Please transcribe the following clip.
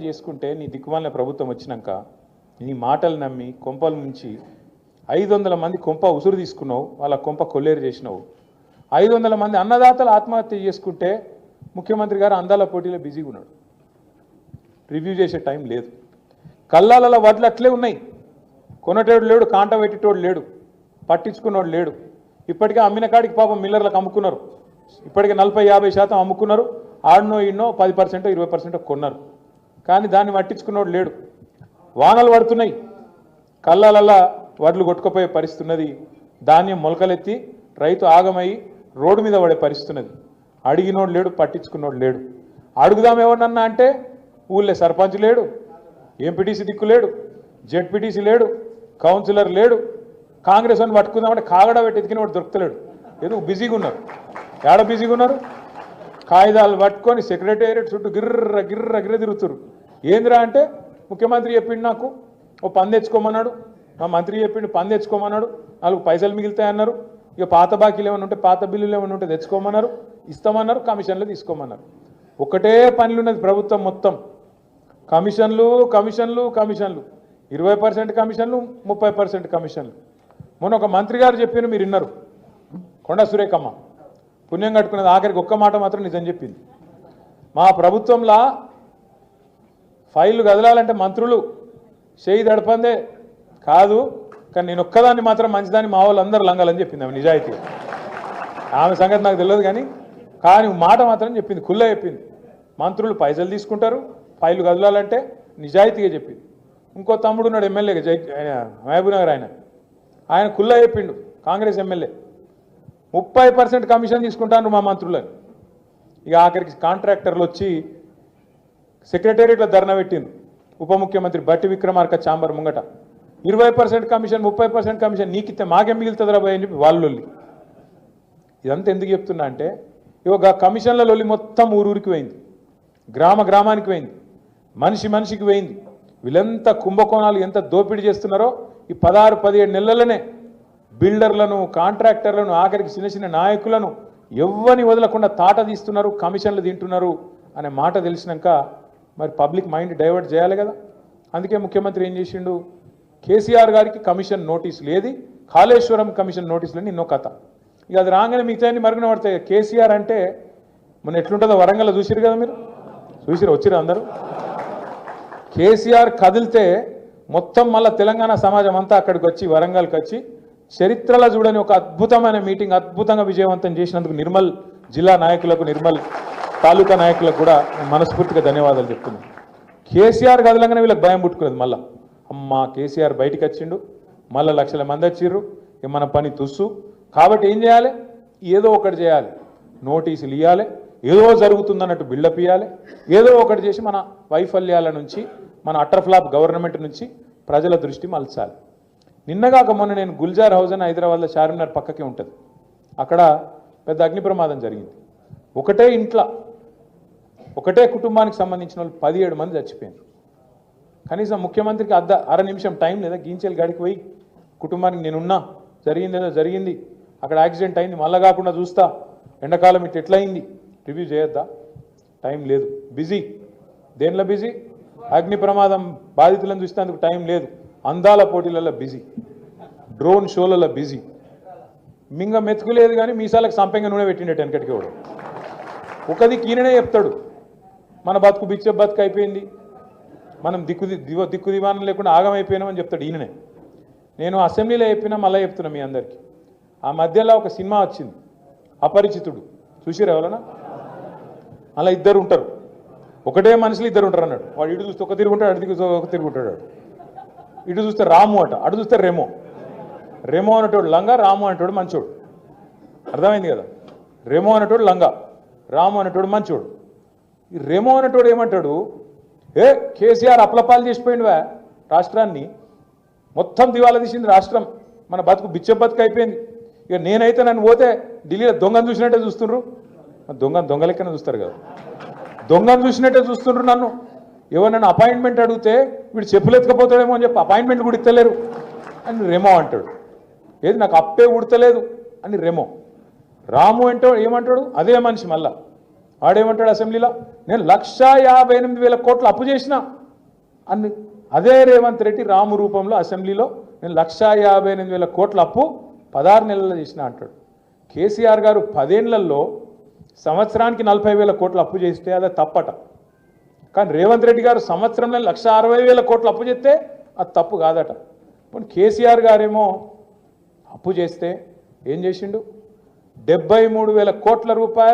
చేసుకుంటే నీ దిక్కుమాలిన ప్రభుత్వం వచ్చినాక నీ మాటలు నమ్మి కొంపల నుంచి 500 మంది కొంప ఉసురు తీసుకున్నావు, వాళ్ళ కొంప కొల్లేరు చేసినావు. 500 మంది అన్నదాతలు ఆత్మహత్య చేసుకుంటే ముఖ్యమంత్రి గారు అందాల పోటీలో బిజీగా ఉన్నాడు, రివ్యూ చేసే టైం లేదు. కల్లాల వడ్లు అట్లే ఉన్నాయి, కొనటోడు లేడు, కాంట పెట్టేటోడు లేడు, పట్టించుకున్నోడు లేడు. ఇప్పటికే అమ్మిన కాడికి పాపం మిల్లర్లకు అమ్ముకున్నారు, ఇప్పటికే 40-50% అమ్ముకున్నారు. ఆడనో ఈడనో 10% 20% కొన్నారు, కానీ దాన్ని పట్టించుకున్నోడు లేడు. వానలు పడుతున్నాయి, కళ్ళాలల్లా వడ్లు కొట్టుకుపోయే పరిస్థితున్నది. ధాన్యం మొలకలెత్తి రైతు ఆగమై రోడ్డు మీద పడే పరిస్థితున్నది. అడిగినోడు లేడు, పట్టించుకున్నోడు లేడు. అడుగుదాం ఎవరినన్నా అంటే ఊళ్ళో సర్పంచ్ లేడు, ఎంపీటీసీ దిక్కు లేడు, జెడ్పీటీసీ లేడు, కౌన్సిలర్ లేడు. కాంగ్రెస్ అని పట్టుకుందామంటే కాగడ పెట్టి ఎతికిన వాడు దొరుకుతలేడు. ఏదో బిజీగా ఉన్నారు. ఏడ బిజీగా ఉన్నారు? కాగితాలు పట్టుకొని సెక్రటేరియట్ చుట్టూ గిర్ర గిర్ర గిర్ర తిరుగుతారు. ఏందిరా అంటే ముఖ్యమంత్రి చెప్పిండు నాకు ఓ పని తెచ్చుకోమన్నాడు, మా మంత్రి చెప్పిండు పని తెచ్చుకోమన్నాడు, 4 పైసలు మిగులుతాయన్నారు. ఇక పాత బాకీలు ఏమైనా ఉంటే పాత బిల్లులు ఏమైనా ఉంటే తెచ్చుకోమన్నారు, ఇస్తామన్నారు, కమిషన్లు తీసుకోమన్నారు. ఒకటే పనులు ఉన్నది ప్రభుత్వం మొత్తం. కమిషన్లు కమిషన్లు కమిషన్లు, 20% కమిషన్లు, 30% కమిషన్లు. మొన్న ఒక మంత్రి గారు చెప్పారు, మీరు విన్నారు, కొండ సురేఖమ్మ పుణ్యం కట్టుకున్నది. ఆఖరికి ఒక్క మాట మాత్రం నిజం చెప్పింది. మా ప్రభుత్వంలో ఫైళ్ళు కదలాలంటే మంత్రులు చేయి దడపందే కాదు, కానీ నేను ఒక్కదాన్ని మాత్రం మంచిదాన్ని మా వాళ్ళందరూ లంగాలని చెప్పింది. ఆమె నిజాయితీగా, ఆమె సంగతి నాకు తెలియదు కానీ మాట మాత్రం చెప్పింది, కుల్ల చెప్పింది. మంత్రులు పైసలు తీసుకుంటారు, ఫైళ్ళు కదలాలంటే నిజాయితీగా చెప్పింది. ఇంకో తమ్ముడు ఉన్నాడు ఎమ్మెల్యేగా, మహబూబ్నగర్, ఆయన కుల్ల చెప్పిండు, కాంగ్రెస్ ఎమ్మెల్యే 30% కమిషన్ తీసుకుంటాను మా మంత్రులని. ఇక ఆఖరికి కాంట్రాక్టర్లు వచ్చి సెక్రటేరియట్లో ధర్నా పెట్టింది. ఉప ముఖ్యమంత్రి బట్టి విక్రమార్క ఛాంబర్ ముంగట 20% కమిషన్, 30% కమిషన్ నీకిస్తే మాకేం మిగులుతుందిరా భయ్ అని చెప్పి వాళ్ళు. ఇదంతా ఎందుకు చెప్తున్నా అంటే ఇక కమిషన్ల లొల్లి మొత్తం ఊరూరికి పోయింది, గ్రామ గ్రామానికి పోయింది, మనిషి మనిషికి పోయింది. వీళ్ళంతా కుంభకోణాలు ఎంత దోపిడీ చేస్తున్నారో ఈ 16-17 నెలలనే బిల్డర్లను, కాంట్రాక్టర్లను, ఆఖరికి చిన్న చిన్న నాయకులను ఎవ్వని వదలకుండా తాట తీస్తున్నారు, కమిషన్లు తింటున్నారు అనే మాట తెలిసినాక మరి పబ్లిక్ మైండ్ డైవర్ట్ చేయాలి కదా. అందుకే ముఖ్యమంత్రి ఏం చేసిండు, కేసీఆర్ గారికి కమిషన్ నోటీసులు, ఏది కాళేశ్వరం కమిషన్ నోటీసులని ఎన్నో కథ. ఇక అది రాగానే మిగతాన్ని మరుగున పడతాయి. కేసీఆర్ అంటే మొన్న ఎట్లుంటుందో వరంగల్ చూసిరు కదా, మీరు చూసిరు, వచ్చిరు అందరూ. కేసీఆర్ కదిలితే మొత్తం మళ్ళీ తెలంగాణ సమాజం అంతా అక్కడికి వచ్చి, వరంగల్కి వచ్చి చరిత్రలో చూడని ఒక అద్భుతమైన మీటింగ్ అద్భుతంగా విజయవంతం చేసినందుకు నిర్మల్ జిల్లా నాయకులకు, నిర్మల్ తాలూకా నాయకులకు కూడా మనస్ఫూర్తిగా ధన్యవాదాలు చెప్తున్నాను. కేసీఆర్ కదలంగానే వీళ్ళకి భయం పుట్టుకున్నది. మళ్ళీ అమ్మ కేసీఆర్ బయటికి వచ్చిండు, మళ్ళీ లక్షల మంది వచ్చిర్రు, మన పని తుస్సు. కాబట్టి ఏం చేయాలి, ఏదో ఒకటి చేయాలి, నోటీసులు ఇవ్వాలి, ఏదో జరుగుతుందన్నట్టు బిల్డప్ ఇవ్వాలి, ఏదో ఒకటి చేసి మన వైఫల్యాల నుంచి, మన అటర్ఫ్లాప్ గవర్నమెంట్ నుంచి ప్రజల దృష్టి మలచాలి. నిన్నగాక మొన్న నేను గుల్జార్ హౌస్ అని హైదరాబాద్లో చార్మినార్ పక్కకే ఉంటుంది, అక్కడ పెద్ద అగ్ని ప్రమాదం జరిగింది. ఒకటే ఇంట్లో ఒకటే కుటుంబానికి సంబంధించిన వాళ్ళు 17 మంది చచ్చిపోయారు. కనీసం ముఖ్యమంత్రికి అర నిమిషం టైం లేదా, గీంచేలు గాడికి పోయి కుటుంబానికి నేనున్నా, జరిగిందేదో జరిగింది, అక్కడ యాక్సిడెంట్ అయింది, మళ్ళా కాకుండా చూస్తా, ఎండాకాలం ఇట్లా ఎట్లయింది రివ్యూ చేయొద్దా? టైం లేదు, బిజీ. దేనిలో బిజీ? అగ్ని ప్రమాదం బాధితులను చూసేందుకు టైం లేదు, అందాల పోటీలలో బిజీ, డ్రోన్ షోలలో బిజీ. మింగ మెతుకులేదు కానీ మీసాలకు సంపెంగ నూనె పెట్టిండేట వెనకటికి కూడా. ఒకది ఈయననే చెప్తాడు, మన బతుకు బిచ్చ బతుకు అయిపోయింది, మనం దిక్కు దివానం లేకుండా ఆగమైపోయినామని చెప్తాడు ఈయననే. నేను అసెంబ్లీలో చెప్పినా మళ్ళీ చెప్తున్నా మీ అందరికీ. ఆ మధ్యలో ఒక సినిమా వచ్చింది అపరిచితుడు, చూసిరా ఎవరన్నా? అలా ఇద్దరు ఉంటారు, ఒకటే మనుషులు ఇద్దరు ఉంటారు అన్నాడు. వాడు ఇటు చూస్తే ఒక తిరుగుంటాడు, అటు చూస్తే ఒక తిరుగుంటాడు. ఇటు చూస్తే రాము అట, అటు చూస్తే రెమో. రెమో అనేటోడు లంగా, రాము అనేటోడు మంచోడు. అర్థమైంది కదా? రెమో అనేటోడు లంగా, రాము అనేటోడు మంచోడు. ఈ రెమో అనేటోడు ఏమంటాడు, ఏ కేసీఆర్ అప్లపాలు చేసిపోయిందివా రాష్ట్రాన్ని, మొత్తం దివాలా తీసింది రాష్ట్రం, మన బతుకు బిచ్చ బతుకు అయిపోయింది. ఇక నేనైతే నన్ను పోతే ఢిల్లీలో దొంగను చూసినట్టే చూస్తుండ్రు, దొంగ లెక్కనే చూస్తారు కదా, దొంగను చూసినట్టే చూస్తుండ్రు నన్ను. ఎవరైనా అపాయింట్మెంట్ అడిగితే వీడు చెప్పులు ఎత్తుకపోతాడేమో అని చెప్పి అపాయింట్మెంట్ కూడా ఇస్తలేరు అని రెమో అంటాడు. ఏది నాకు అప్పే ఉడతలేదు అని రెమో. రాము అంటే ఏమంటాడు, అదే మనిషి మళ్ళా వాడేమంటాడు అసెంబ్లీలో, నేను 1,58,000 కోట్లు అప్పు చేసిన అన్ని అదే రేవంత్ రెడ్డి రాము రూపంలో అసెంబ్లీలో నేను 1,58,000 కోట్ల అప్పు 16 నెలల్లో చేసిన అంటాడు. కేసీఆర్ గారు 10 ఏళ్లలో సంవత్సరానికి 40,000 కోట్ల అప్పు చేస్తే అది తప్పట. కానీ రేవంత్ రెడ్డి గారు సంవత్సరంలో 1,60,000 కోట్ల అప్పు చేస్తే అది తప్పు కాదట. ఇప్పుడు కేసీఆర్ గారేమో అప్పు చేస్తే ఏం చేసిండు? 73,000 కోట్ల రూపాయలు